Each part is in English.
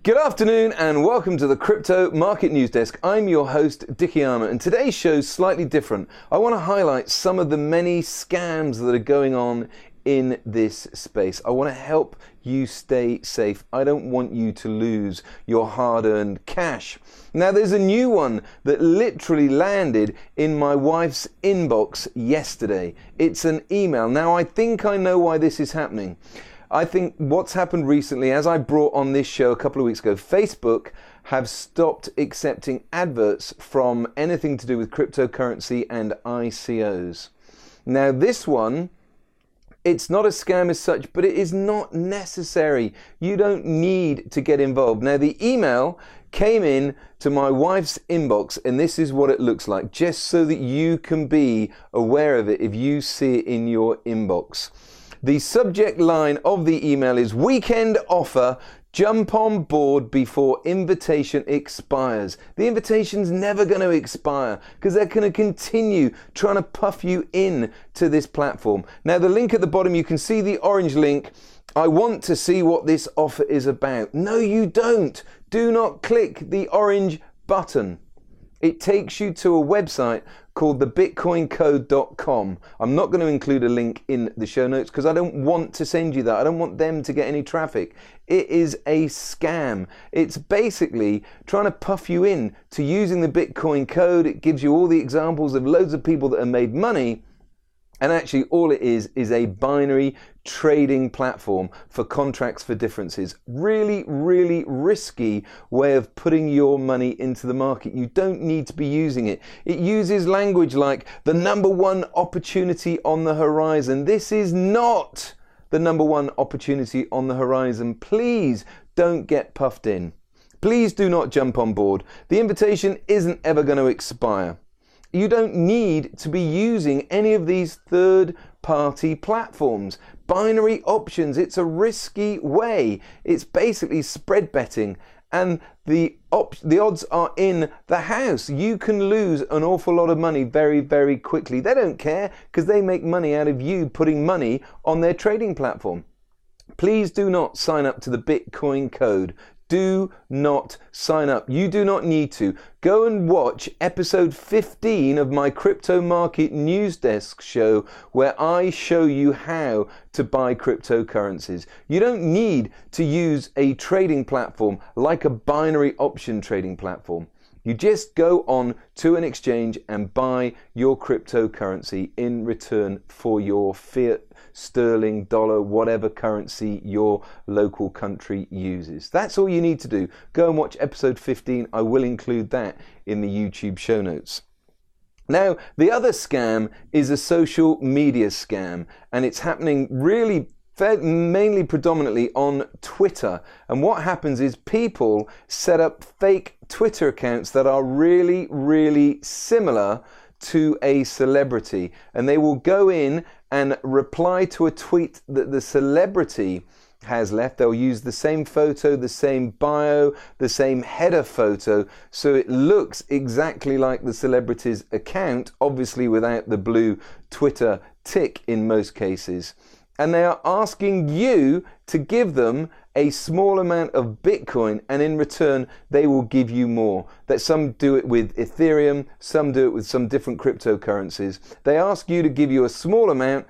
Good afternoon and welcome to the Crypto Market News Desk. I'm your host, Dickie Armour, and today's show's slightly different. I want to highlight some of the many scams that are going on in this space. I want to help you stay safe. I don't want you to lose your hard-earned cash. Now, there's a new one that literally landed in my wife's inbox yesterday. It's an email. Now, I think I know why this is happening. I think what's happened recently, as I brought on this show a couple of weeks ago, Facebook have stopped accepting adverts from anything to do with cryptocurrency and ICOs. Now, this one, it's not a scam as such, but it is not necessary. You don't need to get involved. Now, the email came in to my wife's inbox, and this is what it looks like, just so that you can be aware of it if you see it in your inbox. The subject line of the email is "Weekend offer, jump on board before invitation expires." The invitation's never going to expire because they're going to continue trying to puff you in to this platform. Now, the link at the bottom, you can see the orange link. I want to see what this offer is about. No, you don't. Do not click the orange button. It takes you to a website called thebitcoincode.com. I'm not going to include a link in the show notes because I don't want to send you that. I don't want them to get any traffic. It is a scam. It's basically trying to puff you in to using the Bitcoin code. It gives you all the examples of loads of people that have made money. And actually all it is a binary trading platform for contracts for differences. Really, really risky way of putting your money into the market. You don't need to be using it. It uses language like the number one opportunity on the horizon. This is not the number one opportunity on the horizon. Please don't get puffed in. Please do not jump on board. The invitation isn't ever going to expire. You don't need to be using any of these third-party platforms. Binary options, it's a risky way. It's basically spread betting, and the odds are in the house. You can lose an awful lot of money very, very quickly. They don't care because they make money out of you putting money on their trading platform. Please do not sign up to the Bitcoin code. Do not sign up. You do not need to. Go and watch episode 15 of my Crypto Market News Desk show where I show you how to buy cryptocurrencies. You don't need to use a trading platform like a binary option trading platform. You just go on to an exchange and buy your cryptocurrency in return for your fiat, sterling, dollar, whatever currency your local country uses. That's all you need to do. Go and watch episode 15. I will include that in the YouTube show notes. Now, the other scam is a social media scam, and it's happening really mainly predominantly on Twitter. And what happens is people set up fake Twitter accounts that are really, really similar to a celebrity, and they will go in and reply to a tweet that the celebrity has left. They'll use the same photo, the same bio, the same header photo, so it looks exactly like the celebrity's account, obviously without the blue Twitter tick in most cases. And they are asking you to give them a small amount of Bitcoin, and in return they will give you more. That some do it with Ethereum, some do it with some different cryptocurrencies. They ask you to give you a small amount,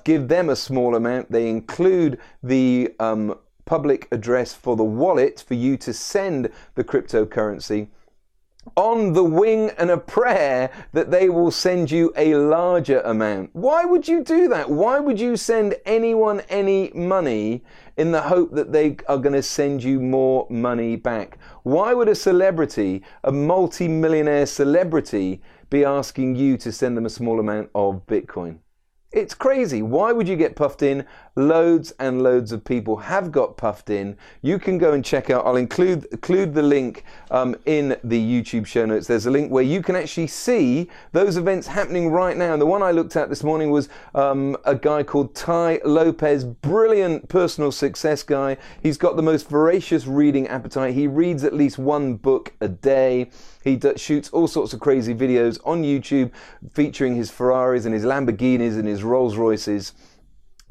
give them a small amount. They include the public address for the wallet for you to send the cryptocurrency, on the wing and a prayer that they will send you a larger amount. Why would you do that? Why would you send anyone any money in the hope that they are going to send you more money back? Why would a celebrity, a multi-millionaire celebrity, be asking you to send them a small amount of Bitcoin? It's crazy. Why would you get puffed in? Loads and loads of people have got puffed in. You can go and check out, I'll include the link in the YouTube show notes. There's a link where you can actually see those events happening right now. And the one I looked at this morning was a guy called Tai Lopez, brilliant personal success guy. He's got the most voracious reading appetite. He reads at least one book a day. He shoots all sorts of crazy videos on YouTube featuring his Ferraris and his Lamborghinis and his Rolls Royces.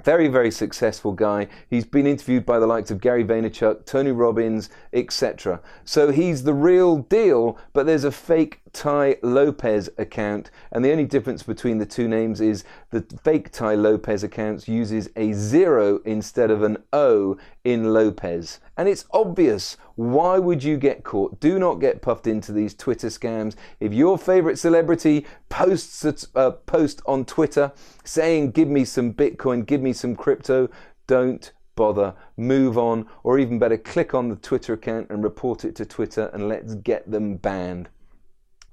Very, very successful guy. He's been interviewed by the likes of Gary Vaynerchuk, Tony Robbins, etc. So he's the real deal, but there's a fake Tai Lopez account, and the only difference between the two names is the fake Tai Lopez account uses a 0 instead of an O in Lopez. And it's obvious. Why would you get caught? Do not get puffed into these Twitter scams. If your favorite celebrity posts a post on Twitter saying, give me some Bitcoin, give me some crypto, don't bother, move on, or even better, click on the Twitter account and report it to Twitter, and let's get them banned.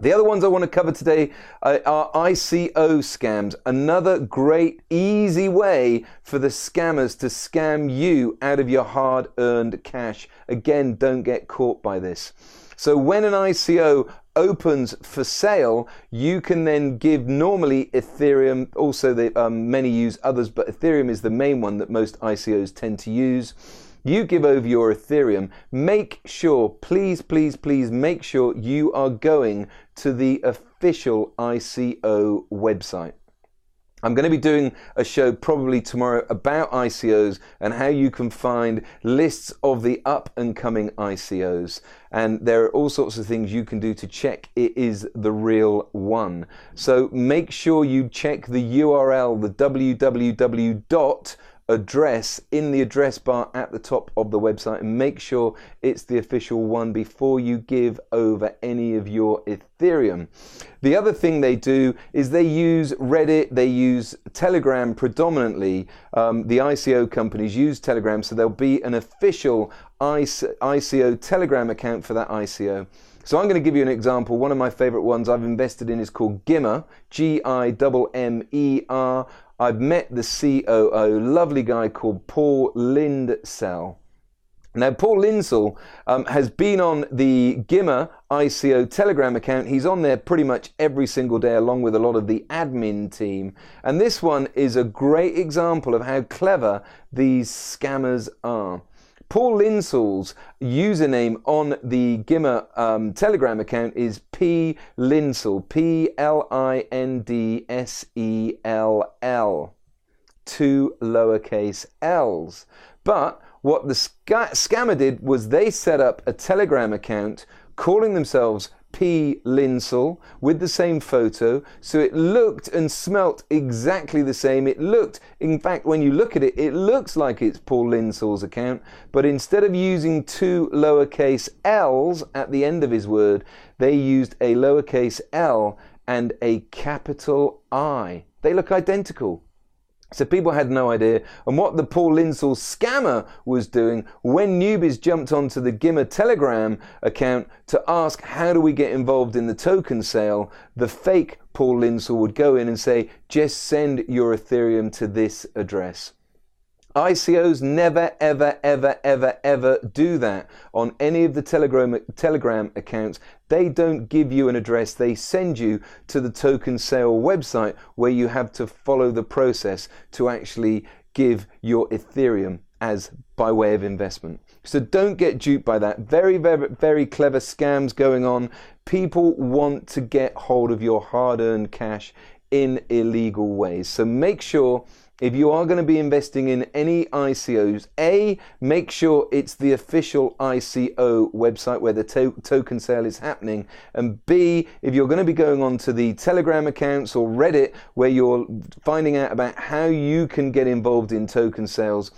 The other ones I want to cover today are ICO scams. Another great, easy way for the scammers to scam you out of your hard-earned cash. Again, don't get caught by this. So when an ICO opens for sale, you can then give normally Ethereum, also many use others, but Ethereum is the main one that most ICOs tend to use. You give over your Ethereum. Make sure, please, please, please make sure you are going to the official ICO website. I'm going to be doing a show probably tomorrow about ICOs and how you can find lists of the up and coming ICOs. And there are all sorts of things you can do to check it is the real one. So make sure you check the URL, the www. address in the address bar at the top of the website, and make sure it's the official one before you give over any of your Ethereum. The other thing they do is they use Reddit, they use Telegram predominantly. The ICO companies use Telegram, so there'll be an official ICO Telegram account for that ICO. So I'm going to give you an example. One of my favorite ones I've invested in is called Gimmer, Gimmer. I've met the COO, lovely guy called Paul Lindsell. Now, Paul Lindsell has been on the Gimmer ICO Telegram account. He's on there pretty much every single day, along with a lot of the admin team. And this one is a great example of how clever these scammers are. Paul Lindsell's username on the Gimmer Telegram account is P. Lindsell, P-L-I-N-D-S-E-L-L, 2 lowercase l's. But what the scammer did was they set up a Telegram account calling themselves P. Lindsell with the same photo, so it looked and smelt exactly the same. It looked, in fact, when you look at it, it looks like it's Paul Lindsell's account, but instead of using 2 lowercase l's at the end of his word, they used a lowercase l and a capital I. They look identical. So people had no idea. And what the Paul Lindsell scammer was doing, when newbies jumped onto the Gimmer Telegram account to ask how do we get involved in the token sale, the fake Paul Lindsell would go in and say, just send your Ethereum to this address. ICOs never, ever, ever, ever, ever do that on any of the Telegram accounts. They don't give you an address. They send you to the token sale website where you have to follow the process to actually give your Ethereum as by way of investment. So don't get duped by that. Very, very, very clever scams going on. People want to get hold of your hard-earned cash in illegal ways. So make sure, if you are going to be investing in any ICOs, A, make sure it's the official ICO website where the token sale is happening, and B, if you're going to be going on to the Telegram accounts or Reddit where you're finding out about how you can get involved in token sales,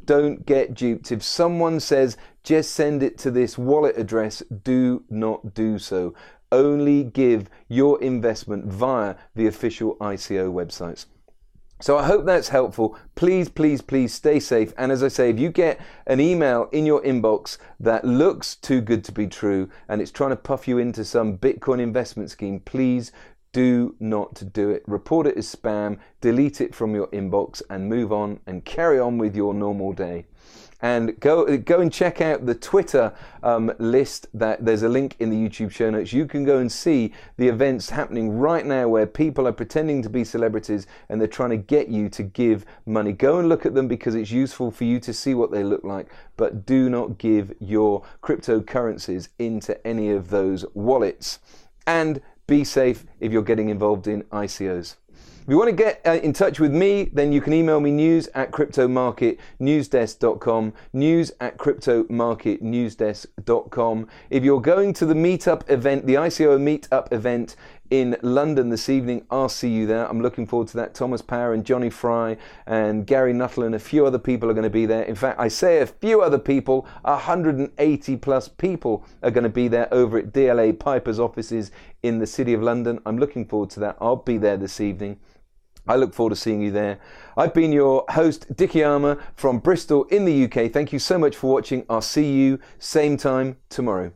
don't get duped. If someone says, just send it to this wallet address, do not do so. Only give your investment via the official ICO websites. So I hope that's helpful. Please, please, please stay safe. And as I say, if you get an email in your inbox that looks too good to be true and it's trying to puff you into some Bitcoin investment scheme, please do not do it. Report it as spam, delete it from your inbox, and move on and carry on with your normal day. And go and check out the Twitter list. That there's a link in the YouTube show notes. You can go and see the events happening right now where people are pretending to be celebrities and they're trying to get you to give money. Go and look at them because it's useful for you to see what they look like, but do not give your cryptocurrencies into any of those wallets. And be safe if you're getting involved in ICOs. If you want to get in touch with me, then you can email me news@cryptomarketnewsdesk.com, news@cryptomarketnewsdesk.com. If you're going to the meetup event, the ICO meetup event in London this evening, I'll see you there. I'm looking forward to that. Thomas Power and Johnny Fry and Gary Nuttall and a few other people are going to be there. In fact, I say a few other people, 180 plus people are going to be there over at DLA Piper's offices in the City of London. I'm looking forward to that. I'll be there this evening. I look forward to seeing you there. I've been your host, Dickie Armour from Bristol in the UK. Thank you so much for watching. I'll see you same time tomorrow.